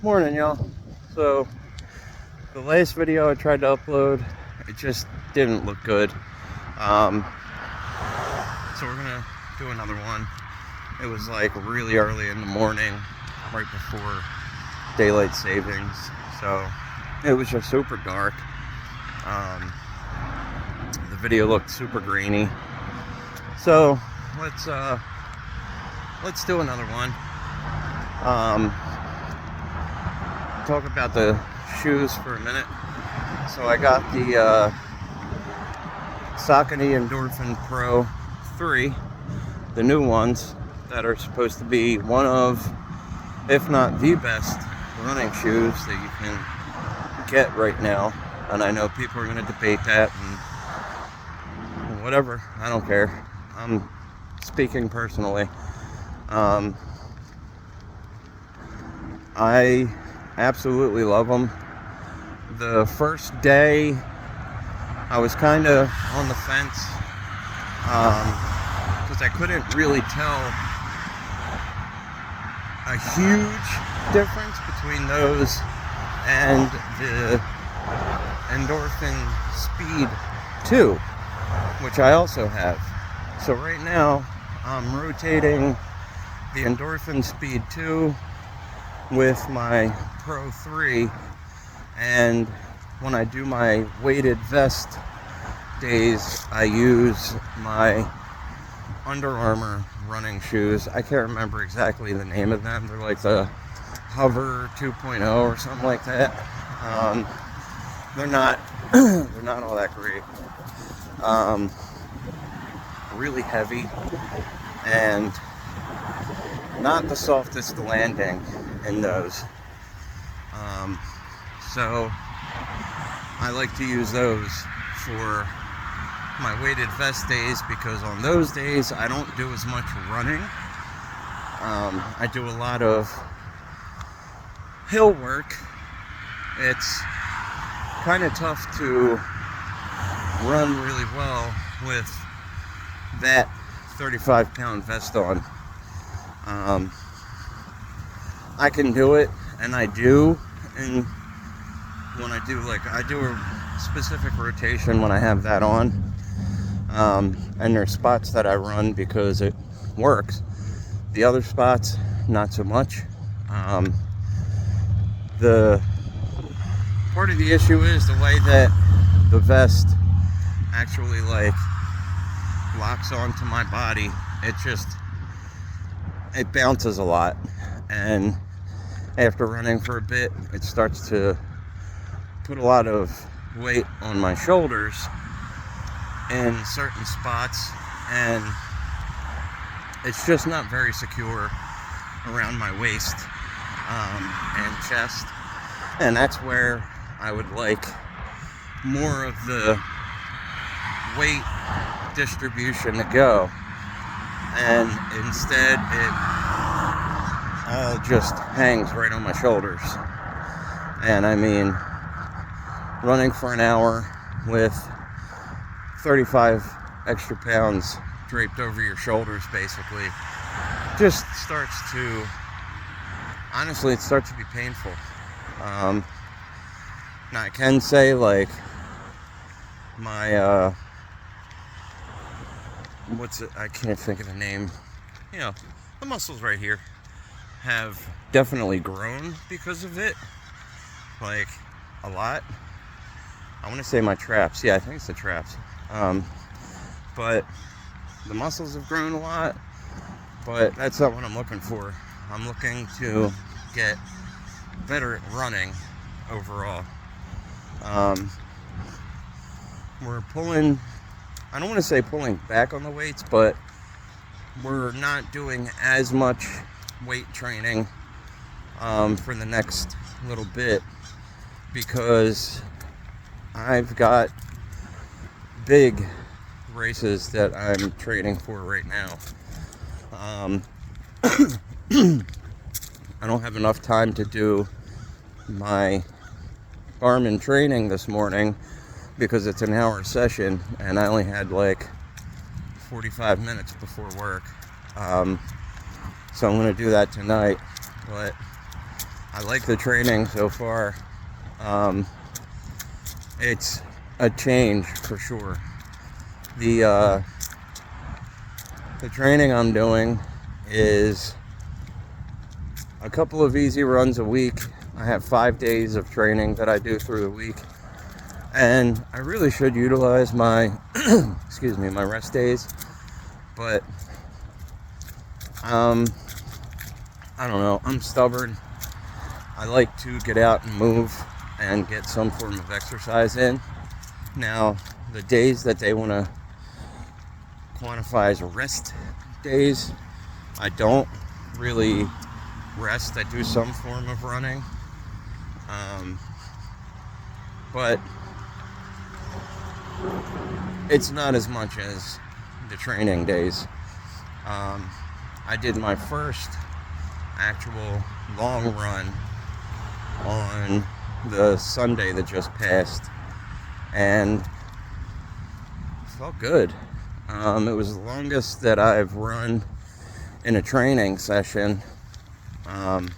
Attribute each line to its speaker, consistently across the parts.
Speaker 1: Morning, y'all. So the last video I tried to upload, it just didn't look good. So we're gonna do another one. It was like really early in the morning, right before daylight savings, so it was just super dark. The video looked super grainy. So let's do another one. Talk about the shoes for a minute. So I got the Saucony Endorphin Pro 3, the new ones that are supposed to be one of, if not the best running shoes that you can get right now. And I know people are going to debate that and whatever, I don't care. I'm speaking personally. I absolutely love them. The first day I was kind of on the fence because I couldn't really tell a huge difference between those and the Endorphin Speed 2, which I also have. So right now I'm rotating the Endorphin Speed 2 with my Pro 3, and when I do my weighted vest days, I use my Under Armour running shoes. I can't remember exactly the name of them. They're like the Hover 2.0 or something like that. They're not all that great. Really heavy and not the softest landing in those. So I like to use those for my weighted vest days, because on those days I don't do as much running. I do a lot of hill work. It's kind of tough to run really well with that 35-pound vest on. I can do it, and I do, and when I do a specific rotation when I have that on, and there's spots that I run because it works. The other spots, not so much. The part of the issue is the way that the vest actually locks onto my body. It bounces a lot, and after running for a bit, it starts to put a lot of weight on my shoulders in certain spots, and it's just not very secure around my waist and chest. And that's where I would like more of the weight distribution to go, and instead it all just hangs right on my shoulders. And I mean, running for an hour with 35 extra pounds draped over your shoulders basically just starts to, honestly, it starts to be painful. Now I can say, like, my I can't think of the name, the muscles right here have definitely grown because of it, like a lot. I want to say my traps, I think it's the traps, but the muscles have grown a lot, but that's not what I'm looking for. I'm looking to get better at running overall. We're pulling, I don't want to say pulling back on the weights, but we're not doing as much weight training for the next little bit, because I've got big races that I'm training for right now. I don't have enough time to do my Garmin training this morning because it's an hour session, and I only had like 45 minutes before work. So I'm going to do that tonight. But I like the training so far. It's a change for sure. The training I'm doing is a couple of easy runs a week. I have 5 days of training that I do through the week, and I really should utilize my my rest days, but I don't know, I'm stubborn. I like to get out and move and get some form of exercise in. Now, the days that they want to quantify as rest days, I don't really rest. I do some form of running, but it's not as much as the training days. I did my first actual long run on the Sunday that just passed, and it felt good. It was the longest that I've run in a training session, and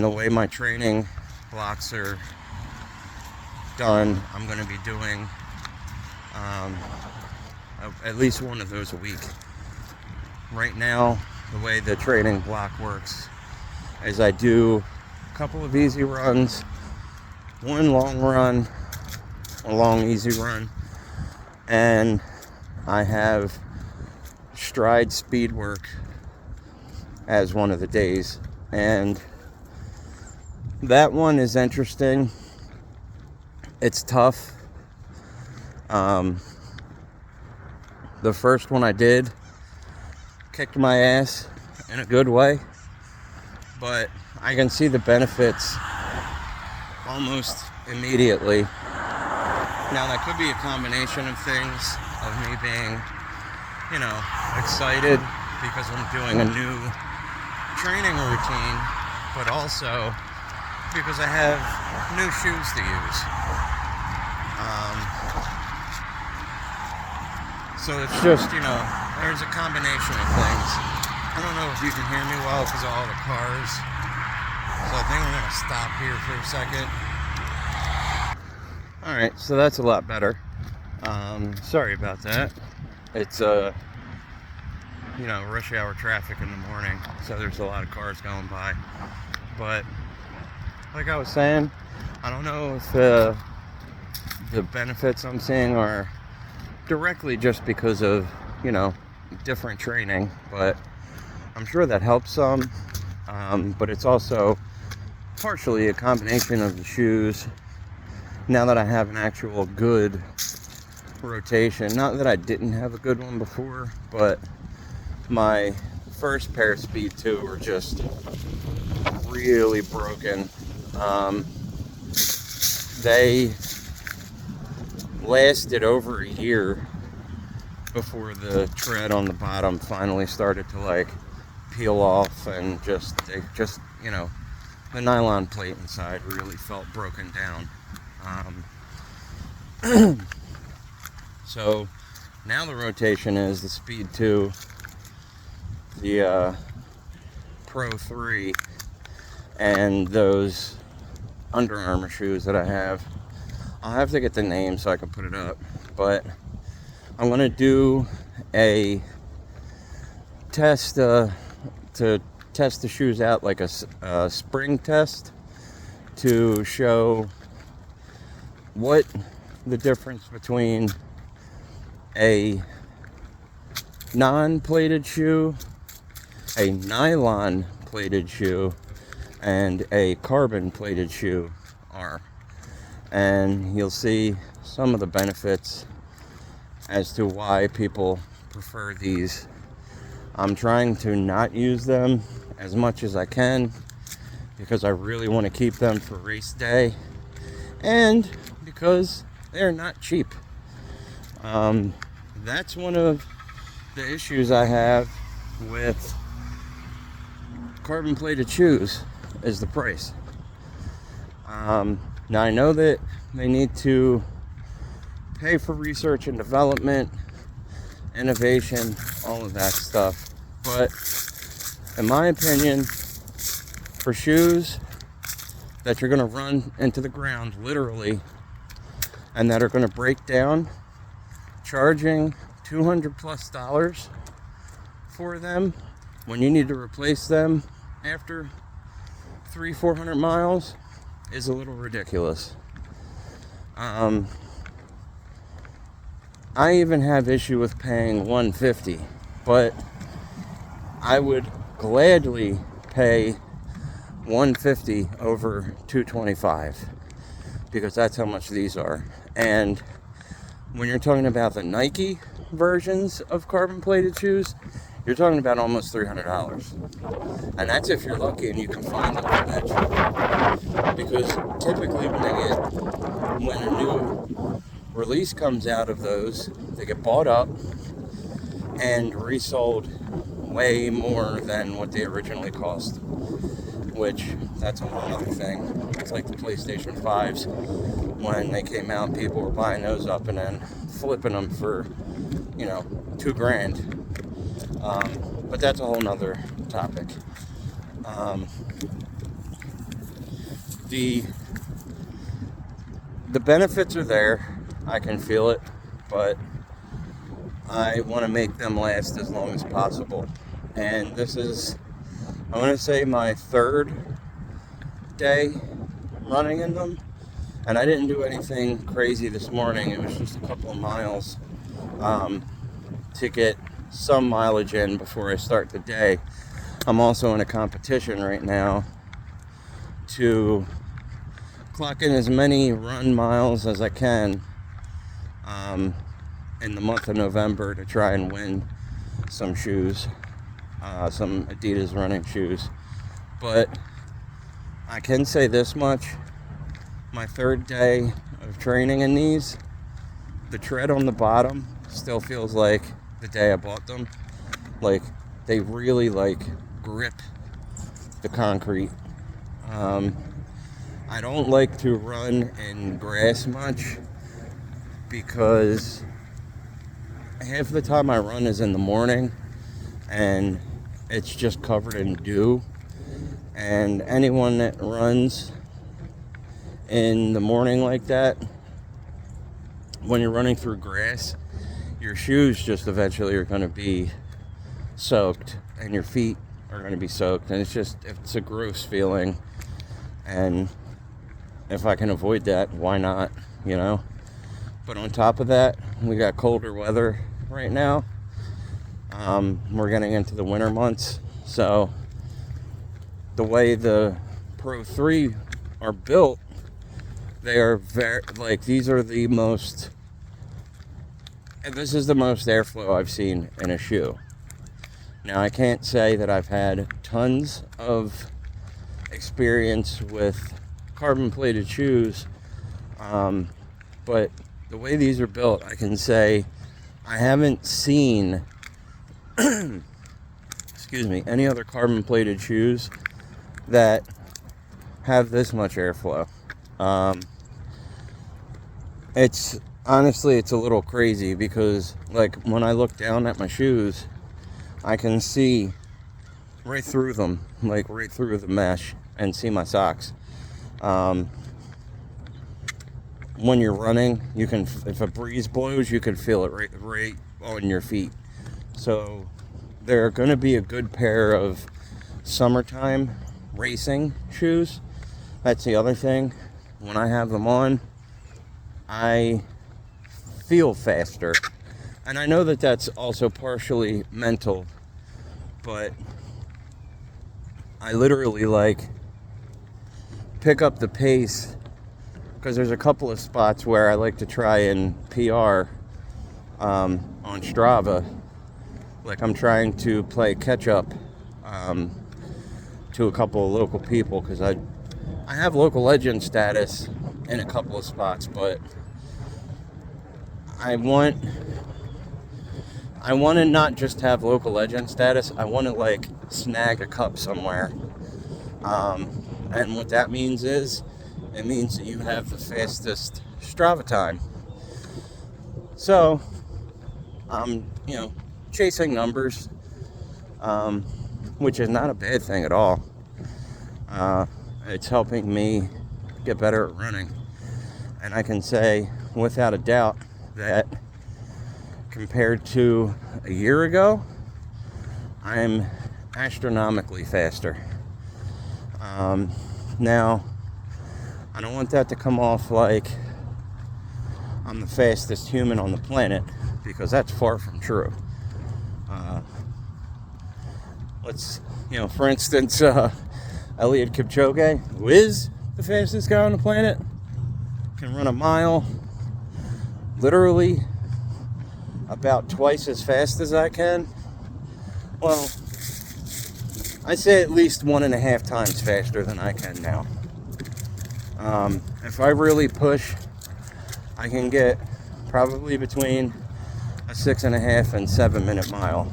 Speaker 1: the way my training blocks are done, I'm going to be doing at least one of those a week. Right now, the way the training block works is I do a couple of easy runs, one long run, a long easy run, and I have stride speed work as one of the days. And that one is interesting. It's tough. The first one I did kicked my ass in a good way, but I can see the benefits almost immediately. Now, that could be a combination of things, of me being, excited because I'm doing a new training routine, but also because I have new shoes to use. So it's just, there's a combination of things. I don't know if you can hear me well because of all the cars. So I think we're going to stop here for a second. Alright, so that's a lot better. Sorry about that. It's, rush hour traffic in the morning, so there's a lot of cars going by. But, like I was saying, I don't know if the benefits I'm seeing are directly just because of, different training, but I'm sure that helps some. But it's also partially a combination of the shoes. Now that I have an actual good rotation, not that I didn't have a good one before, but my first pair of Speed 2 were just really broken. They lasted over a year before the tread on the bottom finally started to peel off, and the nylon plate inside really felt broken down. So now the rotation is the Speed 2, the Pro 3, and those Under Armour shoes that I have. I'll have to get the name so I can put it up, but I'm going to do a test to test the shoes out, like a spring test, to show what the difference between a non-plated shoe, a nylon plated shoe, and a carbon plated shoe are. And you'll see some of the benefits as to why people prefer these. I'm trying to not use them as much as I can because I really want to keep them for race day, and because they're not cheap. That's one of the issues I have with carbon plated shoes, is the price. Now I know that they need to pay for research and development, innovation, all of that stuff, but in my opinion, For shoes that you're going to run into the ground, literally, and that are going to break down, charging $200+ for them when you need to replace them after 300-400 miles is a little ridiculous. I even have issue with paying $150, but I would gladly pay $150 over $225 because that's how much these are. And when you're talking about the Nike versions of carbon plated shoes, you're talking about almost $300. And that's if you're lucky and you can find them for that cheap. Because typically when a new release comes out of those, they get bought up and resold way more than what they originally cost. Which, that's a whole other thing. It's like the PlayStation 5s. When they came out, people were buying those up and then flipping them for, $2,000. But that's a whole nother topic. The benefits are there. I can feel it, but I want to make them last as long as possible. And this is, I want to say, my third day running in them. And I didn't do anything crazy this morning. It was just a couple of miles to get some mileage in before I start the day. I'm also in a competition right now to clock in as many run miles as I can in the month of November to try and win some shoes, some Adidas running shoes. But I can say this much: my third day of training in these, the tread on the bottom still feels like the day I bought them. Like, they really grip the concrete. I don't like to run in grass much because half the time I run is in the morning and it's just covered in dew. And anyone that runs in the morning like that, when you're running through grass, your shoes just eventually are going to be soaked and your feet are going to be soaked, and it's a gross feeling. And if I can avoid that, why not, But on top of that, we got colder weather right now. We're getting into the winter months, so the way the Pro 3 are built, they are very, this is the most airflow I've seen in a shoe. Now, I can't say that I've had tons of experience with carbon plated shoes, but the way these are built, I can say I haven't seen any other carbon plated shoes that have this much airflow. It's a little crazy because when I look down at my shoes, I can see right through them, right through the mesh, and see my socks. When you're running, if a breeze blows, you can feel it right on your feet. So they're going to be a good pair of summertime racing shoes. That's the other thing. When I have them on, I feel faster. And I know that that's also partially mental, but I literally pick up the pace, because there's a couple of spots where I like to try and PR on Strava. I'm trying to play catch up to a couple of local people, because I have local legend status in a couple of spots, but I want to not just have local legend status. I want to snag a cup somewhere. And what that means is, it means that you have the fastest Strava time. So, chasing numbers, which is not a bad thing at all. It's helping me get better at running. And I can say without a doubt that compared to a year ago, I'm astronomically faster. Now, I don't want that to come off like I'm the fastest human on the planet, because that's far from true. For instance, Eliud Kipchoge, who is the fastest guy on the planet, can run a mile literally about twice as fast as I can. Well, I say at least 1.5 times faster than I can now. If I really push, I can get probably between a 6.5 and 7 minute mile.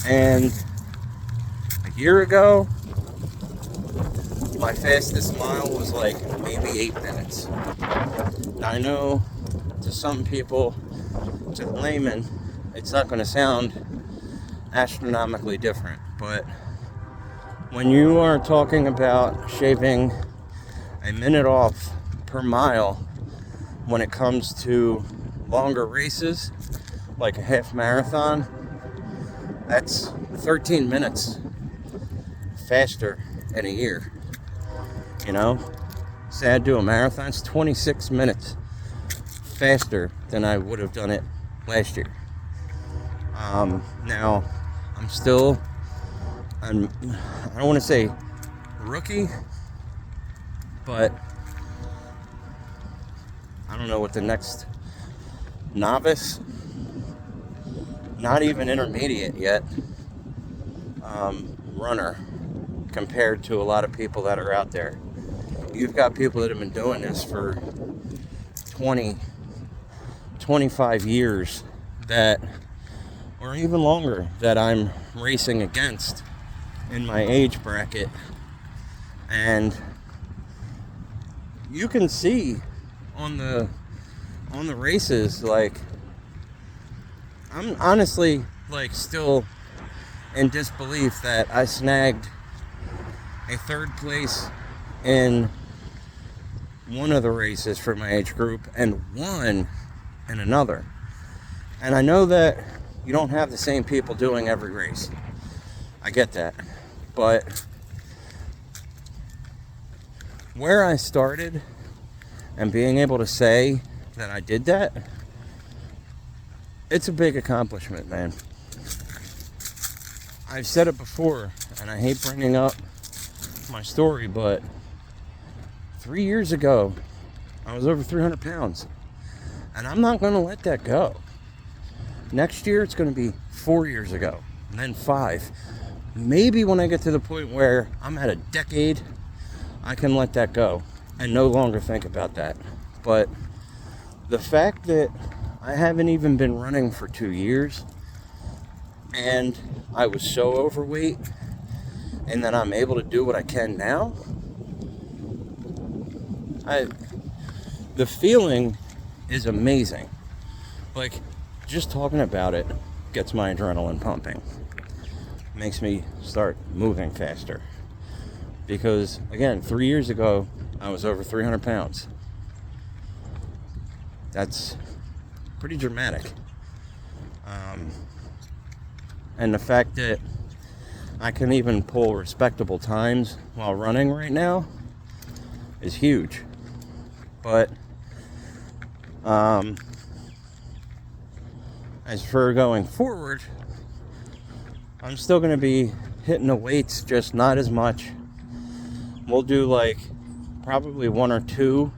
Speaker 1: And a year ago, my fastest mile was like maybe 8 minutes. Now, I know to some people, to the layman, it's not going to sound astronomically different, but when you are talking about shaving a minute off per mile when it comes to longer races, like a half marathon, that's 13 minutes faster in a year. Say I do a marathon, it's 26 minutes faster than I would have done it last year. Now, I don't want to say rookie, but I don't know what the next novice, not even intermediate yet, runner compared to a lot of people that are out there. You've got people that have been doing this for 20, 25 years or even longer, that I'm racing against in my age bracket. And you can see on the races, like, I'm honestly still in disbelief that I snagged a third place in one of the races for my age group and won in another. And I know that you don't have the same people doing every race. I get that. But where I started and being able to say that I did that, it's a big accomplishment, man. I've said it before, and I hate bringing up my story, but 3 years ago, I was over 300 pounds. And I'm not going to let that go. Next year, it's going to be 4 years ago, and then 5. Maybe when I get to the point where I'm at a decade, I can let that go and no longer think about that. But the fact that I haven't even been running for 2 years, and I was so overweight, and that I'm able to do what I can now, the feeling is amazing. Like, just talking about it gets my adrenaline pumping. Makes me start moving faster. Because, again, 3 years ago, I was over 300 pounds. That's pretty dramatic. And the fact that I can even pull respectable times while running right now is huge. But as for going forward, I'm still going to be hitting the weights, just not as much. We'll do probably 1 or 2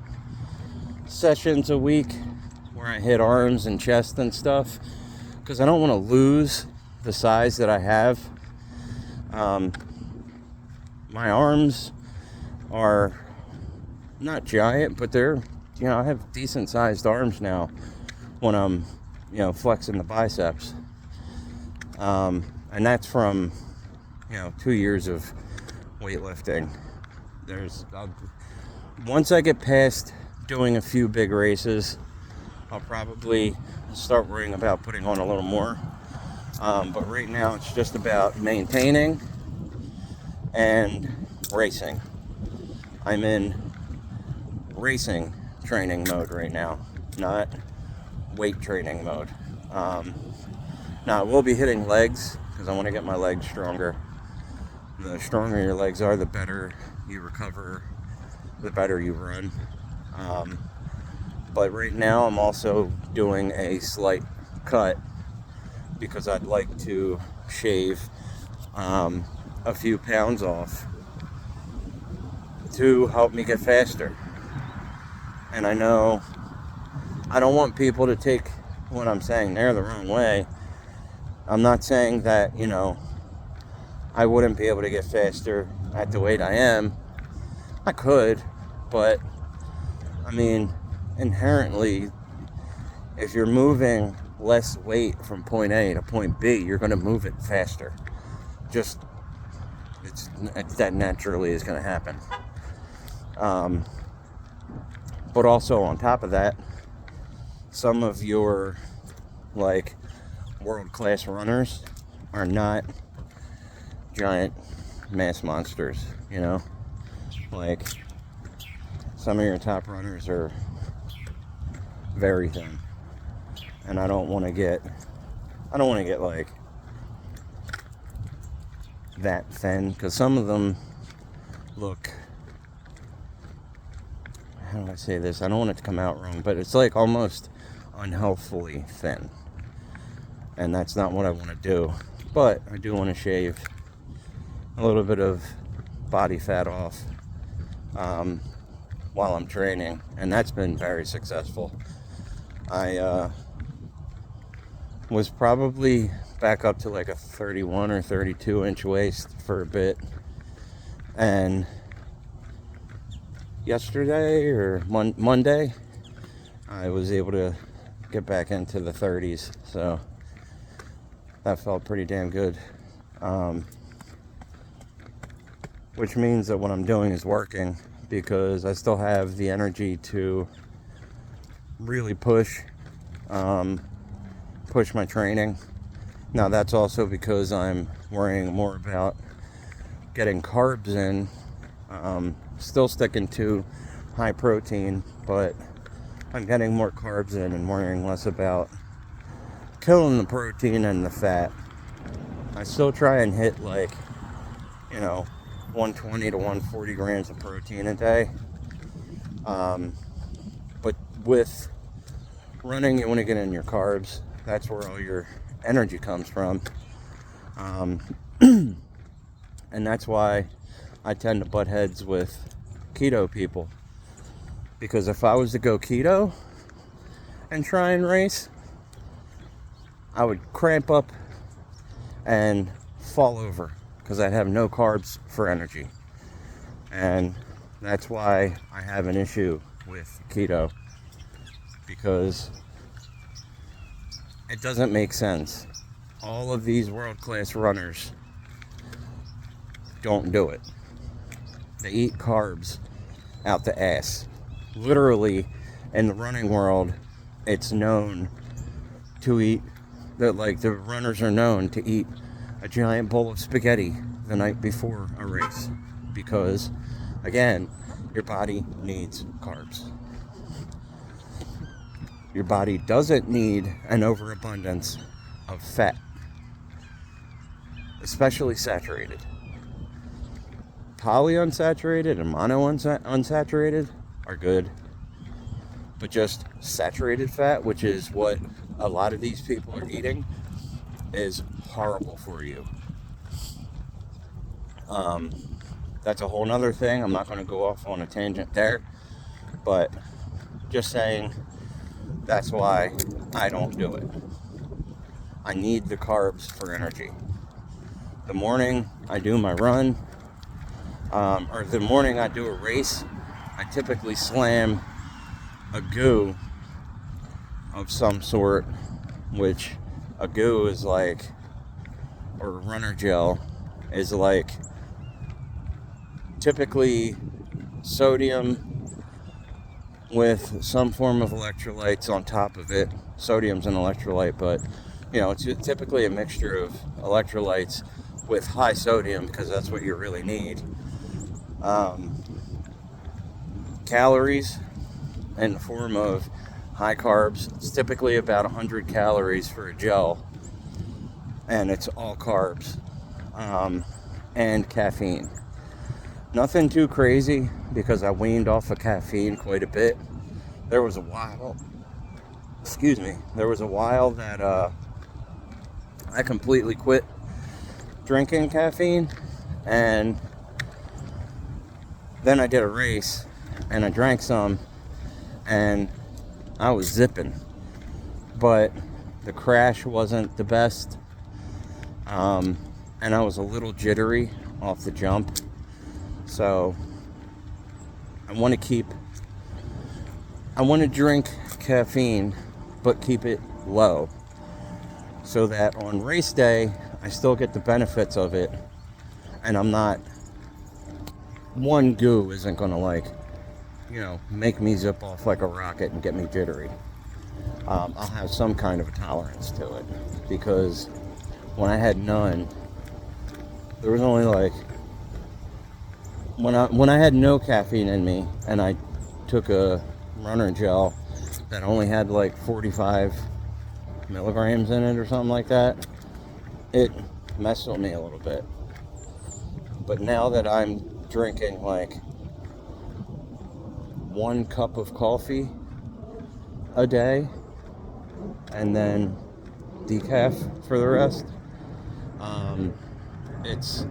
Speaker 1: sessions a week where I hit arms and chest and stuff, because I don't want to lose the size that I have. My arms are not giant, but they're, I have decent sized arms now when I'm, flexing the biceps. And that's from, 2 years of weightlifting. Once I get past doing a few big races, I'll probably start worrying about putting on a little more. But right now it's just about maintaining and racing. I'm in racing training mode right now, not weight training mode. Now I will be hitting legs because I want to get my legs stronger. The stronger your legs are, the better you recover, the better you run. But right now I'm also doing a slight cut because I'd like to shave a few pounds off to help me get faster. And I know I don't want people to take what I'm saying there the wrong way. I'm not saying that, I wouldn't be able to get faster at the weight I am. I could, but I mean, inherently, if you're moving less weight from point A to point B, you're going to move it faster. That naturally is going to happen. But also on top of that, some of your world-class runners are not giant mass monsters, like some of your top runners are very thin, and I don't want to get like that thin, because some of them look, how do I say this? I don't want it to come out wrong, but it's like almost unhealthfully thin. And that's not what I want to do. But I do want to shave a little bit of body fat off while I'm training. And that's been very successful. I was probably back up to like a 31 or 32 inch waist for a bit. And yesterday or Monday, I was able to get back into the 30s, so that felt pretty damn good. Which means that what I'm doing is working, because I still have the energy to really push my training. Now that's also because I'm worrying more about getting carbs in. Still sticking to high protein, but I'm getting more carbs in and worrying less about killing the protein and the fat. I still try and hit 120 to 140 grams of protein a day. But with running, you want to get in your carbs. That's where all your energy comes from. And that's why I tend to butt heads with keto people, because if I was to go keto and try and race, I would cramp up and fall over because I'd have no carbs for energy. And that's why I have an issue with keto, because it doesn't make sense. All of these world-class runners don't do it. They eat carbs out the ass. Literally, in the running world, it's known to eat, the runners are known to eat a giant bowl of spaghetti the night before a race, because, again, your body needs carbs. Your body doesn't need an overabundance of fat, especially saturated. Polyunsaturated and monounsaturated are good, but just saturated fat, which is what a lot of these people are eating, is horrible for you. That's a whole nother thing. I'm not going to go off on a tangent there, but just saying, that's why I don't do it. I need the carbs for energy. The morning I do my run, or the morning I do a race, I typically slam a goo of some sort, which a goo is like, or runner gel is like typically sodium with some form of electrolytes on top of it. Sodium's an electrolyte, but it's typically a mixture of electrolytes with high sodium, because that's what you really need. Calories in the form of high carbs. It's typically about 100 calories for a gel, and it's all carbs, and caffeine. Nothing too crazy, because I weaned off of caffeine quite a bit. There was a while that I completely quit drinking caffeine, and then I did a race and I drank some, and I was zipping, but the crash wasn't the best, and I was a little jittery off the jump. So I want to drink caffeine, but keep it low, so that on race day I still get the benefits of it, and I'm not, one goo isn't gonna, like, make me zip off like a rocket and get me jittery. I'll have some kind of a tolerance to it, because when I had none, there was only like, when I had no caffeine in me and I took a runner gel that only had like 45 milligrams in it or something like that, it messed with me a little bit. But now that I'm drinking like 1 cup of coffee a day and then decaf for the rest, it's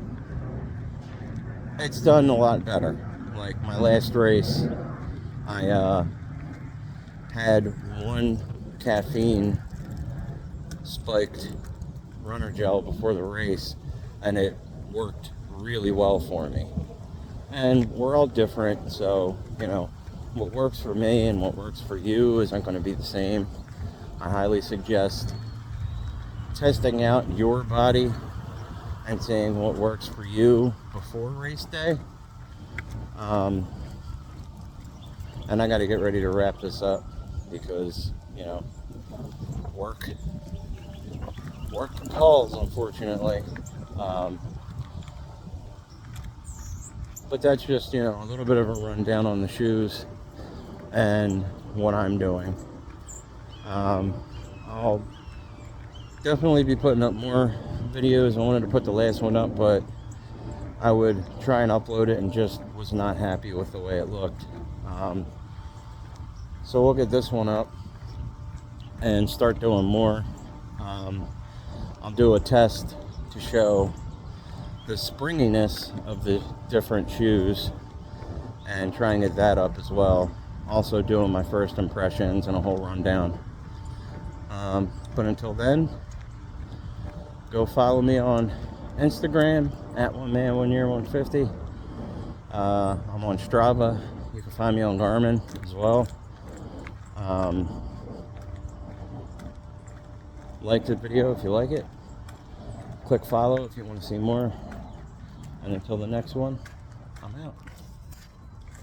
Speaker 1: done a lot better. Like my last race, I had 1 caffeine spiked runner gel before the race, and it worked really well for me. And we're all different, so what works for me and what works for you isn't going to be the same. I highly suggest testing out your body and seeing what works for you before race day. And I got to get ready to wrap this up, because work calls, unfortunately. But that's just a little bit of a rundown on the shoes and what I'm doing. I'll definitely be putting up more videos. I wanted to put the last one up, but I would try and upload it and just was not happy with the way it looked. So we'll get this one up and start doing more. I'll do a test to show the springiness of the different shoes and try and get that up as well. Also doing my first impressions and a whole rundown. But until then, go follow me on Instagram at 1man1year150. I'm on Strava. You can find me on Garmin as well. Like the video if you like it. Click follow if you want to see more. And until the next one, I'm out.